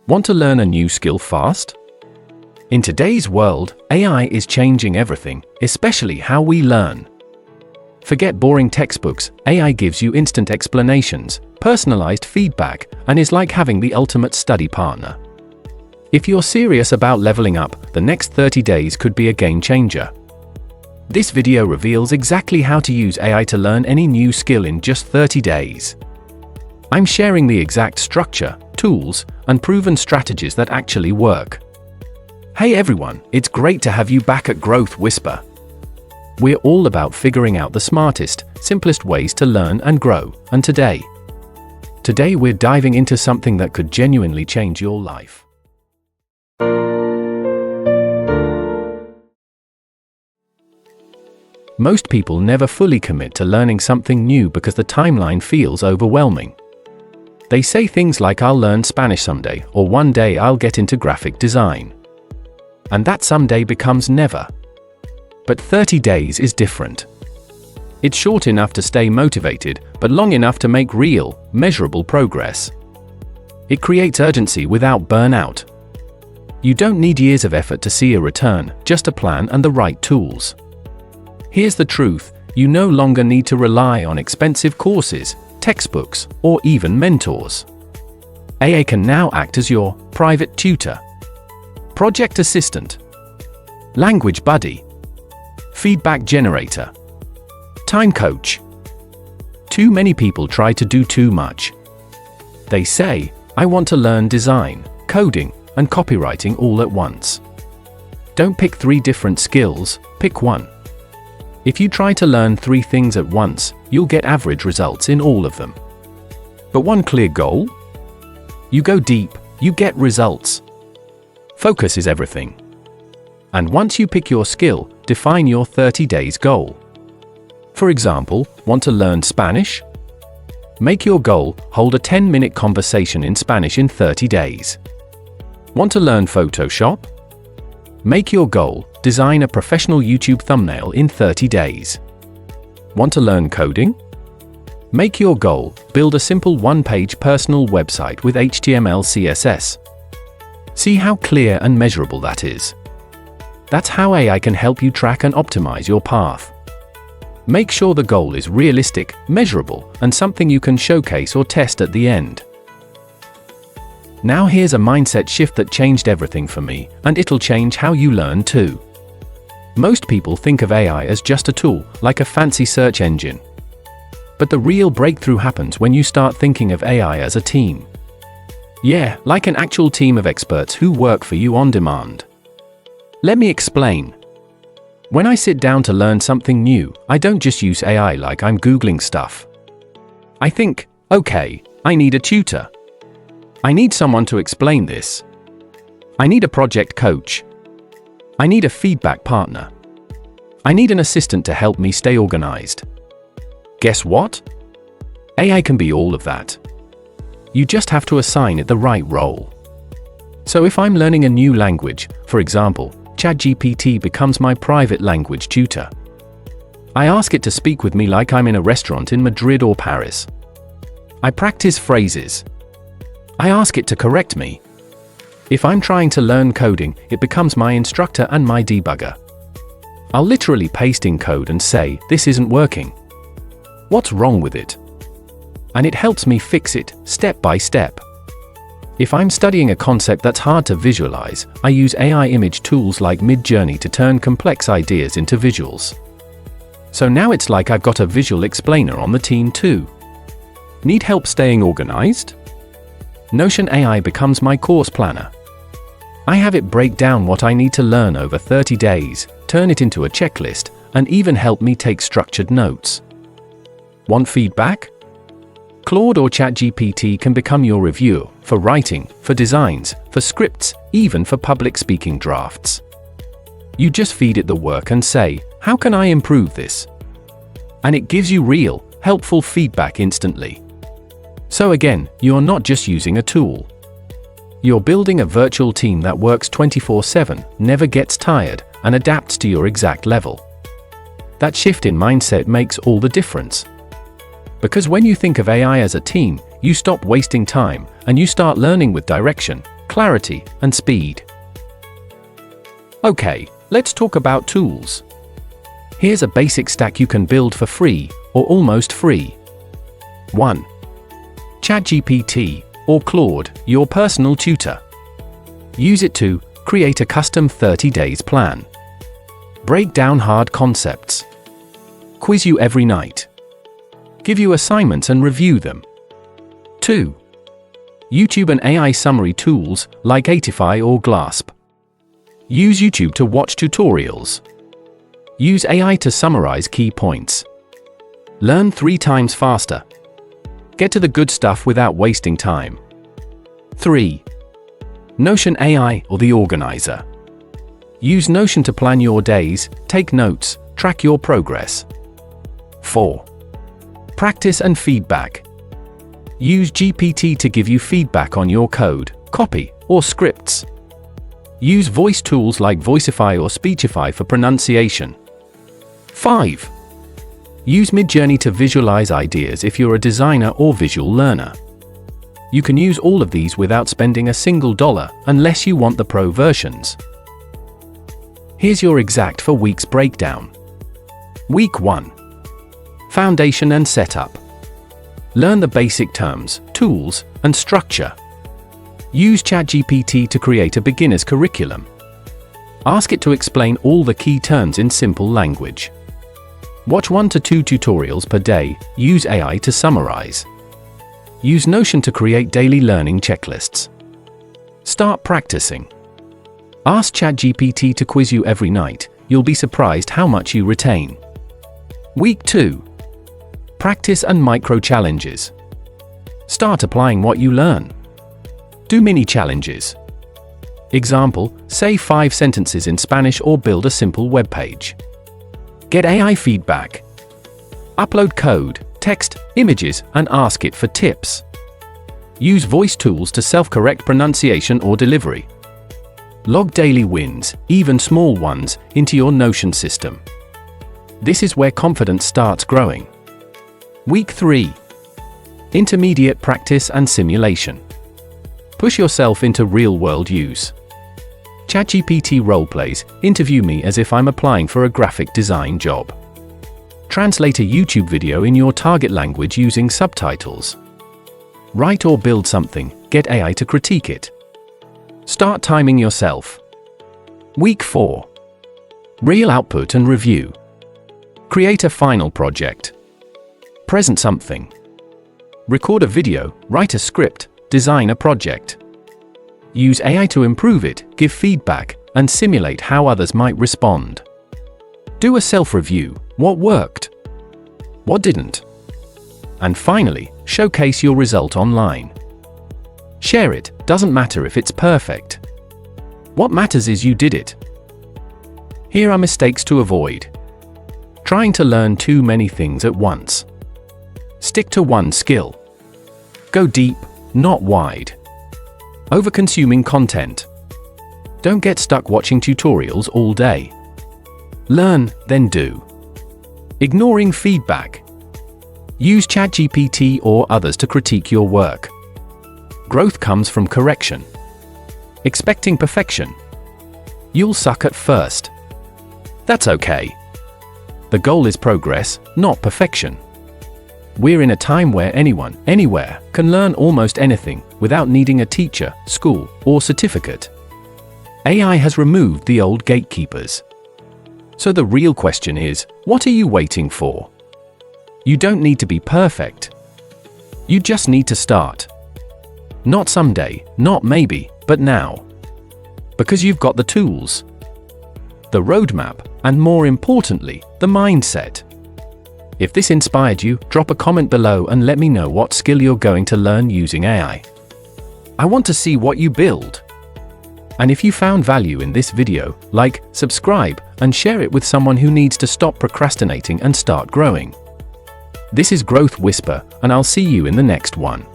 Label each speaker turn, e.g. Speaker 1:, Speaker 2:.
Speaker 1: Want to learn a new skill fast? In today's world, AI is changing everything, especially how we learn. Forget boring textbooks, AI gives you instant explanations, personalized feedback, and is like having the ultimate study partner. If you're serious about leveling up, the next 30 days could be a game changer. This video reveals exactly how to use AI to learn any new skill in just 30 days. I'm sharing the exact structure, tools, and proven strategies that actually work. Hey everyone, it's great to have you back at Growth Whisper. We're all about figuring out the smartest, simplest ways to learn and grow, and today we're diving into something that could genuinely change your life. Most people never fully commit to learning something new because the timeline feels overwhelming. They say things like I'll learn Spanish someday, or one day I'll get into graphic design. And that someday becomes never. But 30 days is different. It's short enough to stay motivated, but long enough to make real, measurable progress. It creates urgency without burnout. You don't need years of effort to see a return, just a plan and the right tools. Here's the truth, you no longer need to rely on expensive courses, textbooks, or even mentors. AI can now act as your private tutor, project assistant, language buddy, feedback generator, time coach. Too many people try to do too much. They say, I want to learn design, coding, and copywriting all at once. Don't pick 3 different skills, pick one. If you try to learn 3 things at once, you'll get average results in all of them. But one clear goal? You go deep, you get results. Focus is everything. And once you pick your skill, define your 30 days goal. For example, want to learn Spanish? Make your goal, hold a 10-minute conversation in Spanish in 30 days. Want to learn Photoshop? Make your goal, design a professional YouTube thumbnail in 30 days. Want to learn coding? Make your goal, build a simple one-page personal website with HTML, CSS. See how clear and measurable that is. That's how AI can help you track and optimize your path. Make sure the goal is realistic, measurable, and something you can showcase or test at the end. Now here's a mindset shift that changed everything for me, and it'll change how you learn too. Most people think of AI as just a tool, like a fancy search engine. But the real breakthrough happens when you start thinking of AI as a team. Yeah, like an actual team of experts who work for you on demand. Let me explain. When I sit down to learn something new, I don't just use AI like I'm Googling stuff. I think, okay, I need a tutor. I need someone to explain this. I need a project coach. I need a feedback partner. I need an assistant to help me stay organized. Guess what? AI can be all of that. You just have to assign it the right role. So if I'm learning a new language, for example, ChatGPT becomes my private language tutor. I ask it to speak with me like I'm in a restaurant in Madrid or Paris. I practice phrases. I ask it to correct me. If I'm trying to learn coding, it becomes my instructor and my debugger. I'll literally paste in code and say, this isn't working. What's wrong with it? And it helps me fix it, step by step. If I'm studying a concept that's hard to visualize, I use AI image tools like Midjourney to turn complex ideas into visuals. So now it's like I've got a visual explainer on the team too. Need help staying organized? Notion AI becomes my course planner. I have it break down what I need to learn over 30 days, turn it into a checklist, and even help me take structured notes. Want feedback? Claude or ChatGPT can become your reviewer for writing, for designs, for scripts, even for public speaking drafts. You just feed it the work and say, how can I improve this? And it gives you real, helpful feedback instantly. So again, you're not just using a tool. You're building a virtual team that works 24/7, never gets tired, and adapts to your exact level. That shift in mindset makes all the difference. Because when you think of AI as a team, you stop wasting time, and you start learning with direction, clarity, and speed. Okay, let's talk about tools. Here's a basic stack you can build for free, or almost free. 1. ChatGPT, or Claude, your personal tutor. Use it to create a custom 30 days plan. Break down hard concepts. Quiz you every night. Give you assignments and review them. 2. YouTube and AI summary tools like Atify or Glasp. Use YouTube to watch tutorials. Use AI to summarize key points. Learn 3 times faster. Get to the good stuff without wasting time. 3. Notion AI or the organizer. Use Notion to plan your days, take notes, track your progress. 4. Practice and feedback. Use GPT to give you feedback on your code, copy, or scripts. Use voice tools like Voicify or Speechify for pronunciation. 5. Use Midjourney to visualize ideas if you're a designer or visual learner. You can use all of these without spending a single dollar, unless you want the pro versions. Here's your exact for week's breakdown. Week 1. Foundation and setup. Learn the basic terms, tools, and structure. Use ChatGPT to create a beginner's curriculum. Ask it to explain all the key terms in simple language. Watch 1 to 2 tutorials per day, use AI to summarize. Use Notion to create daily learning checklists. Start practicing. Ask ChatGPT to quiz you every night, you'll be surprised how much you retain. Week 2. Practice and micro-challenges. Start applying what you learn. Do mini-challenges. Example, say 5 sentences in Spanish or build a simple web page. Get AI feedback. Upload code, text, images, and ask it for tips. Use voice tools to self-correct pronunciation or delivery. Log daily wins, even small ones, into your Notion system. This is where confidence starts growing. Week 3. Intermediate practice and simulation. Push yourself into real-world use. ChatGPT roleplays, interview me as if I'm applying for a graphic design job. Translate a YouTube video in your target language using subtitles. Write or build something, get AI to critique it. Start timing yourself. Week 4. Real output and review. Create a final project. Present something. Record a video, write a script, design a project. Use AI to improve it, give feedback, and simulate how others might respond. Do a self-review, what worked? What didn't? And finally, showcase your result online. Share it, doesn't matter if it's perfect. What matters is you did it. Here are mistakes to avoid. Trying to learn too many things at once. Stick to one skill. Go deep, not wide. Overconsuming content. Don't get stuck watching tutorials all day. Learn, then do. Ignoring feedback. Use ChatGPT or others to critique your work. Growth comes from correction. Expecting perfection. You'll suck at first. That's okay. The goal is progress, not perfection. We're in a time where anyone, anywhere, can learn almost anything, without needing a teacher, school, or certificate. AI has removed the old gatekeepers. So the real question is, what are you waiting for? You don't need to be perfect. You just need to start. Not someday, not maybe, but now. Because you've got the tools, the roadmap, and more importantly, the mindset. If this inspired you, drop a comment below and let me know what skill you're going to learn using AI. I want to see what you build. And if you found value in this video, like, subscribe, and share it with someone who needs to stop procrastinating and start growing. This is Growth Whisper, and I'll see you in the next one.